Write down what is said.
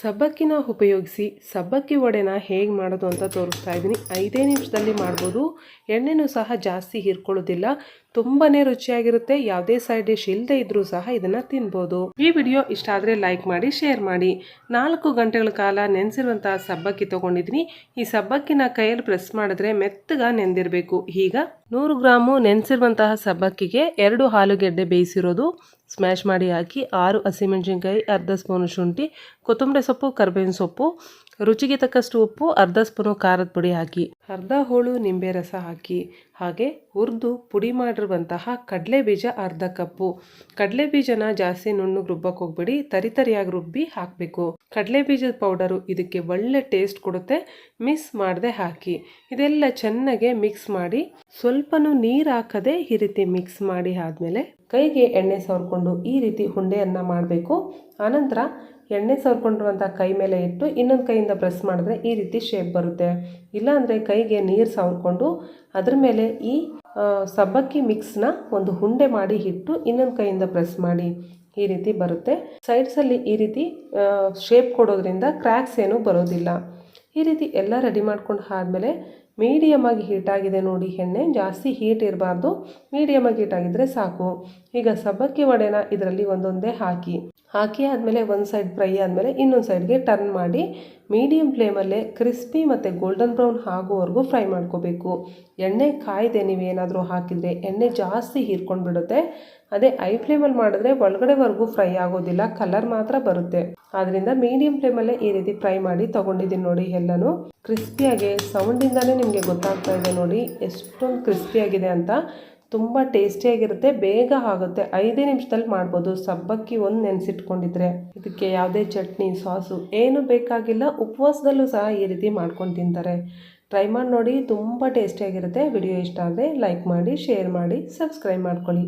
ಸಬ್ಬಕ್ಕಿನ ಉಪಯೋಗಿಸಿ ಸಬ್ಬಕ್ಕಿ ವಡೆನ ಹೇಗೆ ಮಾಡೋದು ಅಂತ ತೋರಿಸ್ತಾ ಇದ್ದೀನಿ. 5 ನಿಮಿಷದಲ್ಲಿ ಮಾಡ್ಬೋದು. ಎಣ್ಣೆನೂ ಸಹ ಜಾಸ್ತಿ ಹೀರ್ಕೊಳ್ಳೋದಿಲ್ಲ. ತುಂಬಾ ರುಚಿಯಾಗಿರುತ್ತೆ. ಯಾವುದೇ ಸೈಡ್ ಡಿಶ್ ಇಲ್ಲದೆ ಇದ್ರೂ ಸಹ ಇದನ್ನು ತಿನ್ಬೋದು. ಈ ವಿಡಿಯೋ ಇಷ್ಟ ಆದರೆ ಲೈಕ್ ಮಾಡಿ, ಶೇರ್ ಮಾಡಿ. 4 ಗಂಟೆಗಳ ಕಾಲ ನೆನೆಸಿರುವಂತಹ ಸಬ್ಬಕ್ಕಿ ತೊಗೊಂಡಿದ್ದೀನಿ. ಈ ಸಬ್ಬಕ್ಕಿನ ಕೈಯಲ್ಲಿ ಪ್ರೆಸ್ ಮಾಡಿದ್ರೆ ಮೆತ್ತಗ ನೆಂದಿರಬೇಕು. ಈಗ 100 ಗ್ರಾಮು ನೆನೆಸಿರುವಂತಹ ಸಬ್ಬಕ್ಕಿಗೆ 2 ಆಲೂಗೆಡ್ಡೆ ಬೇಯಿಸಿರೋದು ಸ್ಮ್ಯಾಶ್ ಮಾಡಿ ಹಾಕಿ, 6 ಹಸಿಮೆಣಸಿನ್ಕಾಯಿ, ಅರ್ಧ ಸ್ಪೂನು ಶುಂಠಿ, ಕೊತ್ತಂಬರಿ ಸೊಪ್ಪು, ಕರಿಬೇವಿನ ಸೊಪ್ಪು, ರುಚಿಗೆ ತಕ್ಕಷ್ಟು ಉಪ್ಪು, ಅರ್ಧ ಸ್ಪೂನು ಖಾರದ ಪುಡಿ ಹಾಕಿ, ಅರ್ಧ ಹೋಳು ನಿಂಬೆ ರಸ ಹಾಕಿ, ಹಾಗೆ ಹುರಿದು ಪುಡಿ ಮಾಡಿರುವಂತಹ ಕಡಲೆ ಬೀಜ ಅರ್ಧ ಕಪ್ಪು. ಕಡಲೆ ಬೀಜನ ಜಾಸ್ತಿ ನುಣ್ಣಗೆ ರುಬ್ಬಕ್ಕೆ ಹೋಗ್ಬೇಡಿ, ತರಿಯಾಗಿ ರುಬ್ಬಿ ಹಾಕಬೇಕು. ಕಡಲೆ ಬೀಜದ ಪೌಡರು ಇದಕ್ಕೆ ಒಳ್ಳೆ ಟೇಸ್ಟ್ ಕೊಡುತ್ತೆ. ಮಿಕ್ಸ್ ಮಾಡದೆ ಹಾಕಿ. ಇದೆಲ್ಲ ಚೆನ್ನಾಗಿ ಮಿಕ್ಸ್ ಮಾಡಿ, ಸ್ವಲ್ಪನೂ ನೀರು ಹಾಕದೆ ಈ ರೀತಿ ಮಿಕ್ಸ್ ಮಾಡಿ ಆದಮೇಲೆ ಕೈಗೆ ಎಣ್ಣೆ ಸವರ್ಕೊಂಡು ಈ ರೀತಿ ಉಂಡೆಯನ್ನು ಮಾಡಬೇಕು. ಆನಂತರ ಎಣ್ಣೆ ಸವರ್ಕೊಂಡಿರುವಂಥ ಕೈ ಮೇಲೆ ಇಟ್ಟು ಇನ್ನೊಂದು ಕೈಯಿಂದ ಪ್ರೆಸ್ ಮಾಡಿದ್ರೆ ಈ ರೀತಿ ಶೇಪ್ ಬರುತ್ತೆ. ಇಲ್ಲಾಂದರೆ ಕೈಗೆ ನೀರು ಸವರ್ಕೊಂಡು ಅದ್ರ ಮೇಲೆ ಈ ಸಬ್ಬಕ್ಕಿ ಮಿಕ್ಸ್ನ ಒಂದು ಉಂಡೆ ಮಾಡಿ ಇಟ್ಟು ಇನ್ನೊಂದು ಕೈಯಿಂದ ಪ್ರೆಸ್ ಮಾಡಿ ಈ ರೀತಿ ಬರುತ್ತೆ. ಸೈಡ್ಸಲ್ಲಿ ಈ ರೀತಿ ಶೇಪ್ ಕೊಡೋದ್ರಿಂದ ಕ್ರ್ಯಾಕ್ಸ್ ಏನೂ ಬರೋದಿಲ್ಲ. ಈ ರೀತಿ ಎಲ್ಲ ರೆಡಿ ಮಾಡ್ಕೊಂಡು ಆದಮೇಲೆ ಮೀಡಿಯಮ್ ಆಗಿ ಹೀಟ್ ಆಗಿದೆ ನೋಡಿ ಎಣ್ಣೆ, ಜಾಸ್ತಿ ಹೀಟ್ ಇರಬಾರ್ದು, ಮೀಡಿಯಮ್ ಆಗಿ ಹೀಟ್ ಆಗಿದ್ರೆ ಸಾಕು. ಈಗ ಸಬ್ಬಕ್ಕಿ ವಡೆನ ಇದರಲ್ಲಿ ಒಂದೊಂದೇ ಹಾಕಿ ಆದಮೇಲೆ ಒಂದು ಸೈಡ್ ಫ್ರೈ ಆದಮೇಲೆ ಇನ್ನೊಂದು ಸೈಡ್ಗೆ ಟರ್ನ್ ಮಾಡಿ ಮೀಡಿಯಮ್ ಫ್ಲೇಮಲ್ಲೇ ಕ್ರಿಸ್ಪಿ ಮತ್ತು ಗೋಲ್ಡನ್ ಬ್ರೌನ್ ಆಗೋವರೆಗೂ ಫ್ರೈ ಮಾಡ್ಕೋಬೇಕು. ಎಣ್ಣೆ ಕಾಯ್ದೆ ನೀವೇನಾದರೂ ಹಾಕಿದರೆ ಎಣ್ಣೆ ಜಾಸ್ತಿ ಹೀರ್ಕೊಂಡು ಬಿಡುತ್ತೆ. ಅದೇ ಐ ಫ್ಲೇಮಲ್ಲಿ ಮಾಡಿದ್ರೆ ಒಳಗಡೆವರೆಗೂ ಫ್ರೈ ಆಗೋದಿಲ್ಲ, ಕಲರ್ ಮಾತ್ರ ಬರುತ್ತೆ. ಆದ್ದರಿಂದ ಮೀಡಿಯಮ್ ಫ್ಲೇಮಲ್ಲೇ ಈ ರೀತಿ ಫ್ರೈ ಮಾಡಿ ತೊಗೊಂಡಿದ್ದೀನಿ ನೋಡಿ. ಎಲ್ಲನೂ ಕ್ರಿಸ್ಪಿಯಾಗಿ ಸೌಂಡಿಂದಲೇ ನಿಮಗೆ ಗೊತ್ತಾಗ್ತಾ ಇದೆ ನೋಡಿ ಎಷ್ಟೊಂದು ಕ್ರಿಸ್ಪಿಯಾಗಿದೆ ಅಂತ. ತುಂಬ ಟೇಸ್ಟಿಯಾಗಿರುತ್ತೆ, ಬೇಗ ಆಗುತ್ತೆ. 5 ನಿಮಿಷದಲ್ಲಿ ಮಾಡ್ಬೋದು. ಸಬ್ಬಕ್ಕಿ ಒಂದು ನೆನೆಸಿಟ್ಕೊಂಡಿದ್ರೆ ಇದಕ್ಕೆ ಯಾವುದೇ ಚಟ್ನಿ ಸಾಸು ಏನು ಬೇಕಾಗಿಲ್ಲ. ಉಪವಾಸದಲ್ಲೂ ಸಹ ಈ ರೀತಿ ಮಾಡ್ಕೊಂಡು ತಿಂತಾರೆ. ಟ್ರೈ ಮಾಡಿ ನೋಡಿ, ತುಂಬ ಟೇಸ್ಟಿಯಾಗಿರುತ್ತೆ. ವಿಡಿಯೋ ಇಷ್ಟ ಆದರೆ ಲೈಕ್ ಮಾಡಿ, ಶೇರ್ ಮಾಡಿ, ಸಬ್ಸ್ಕ್ರೈಬ್ ಮಾಡ್ಕೊಳ್ಳಿ.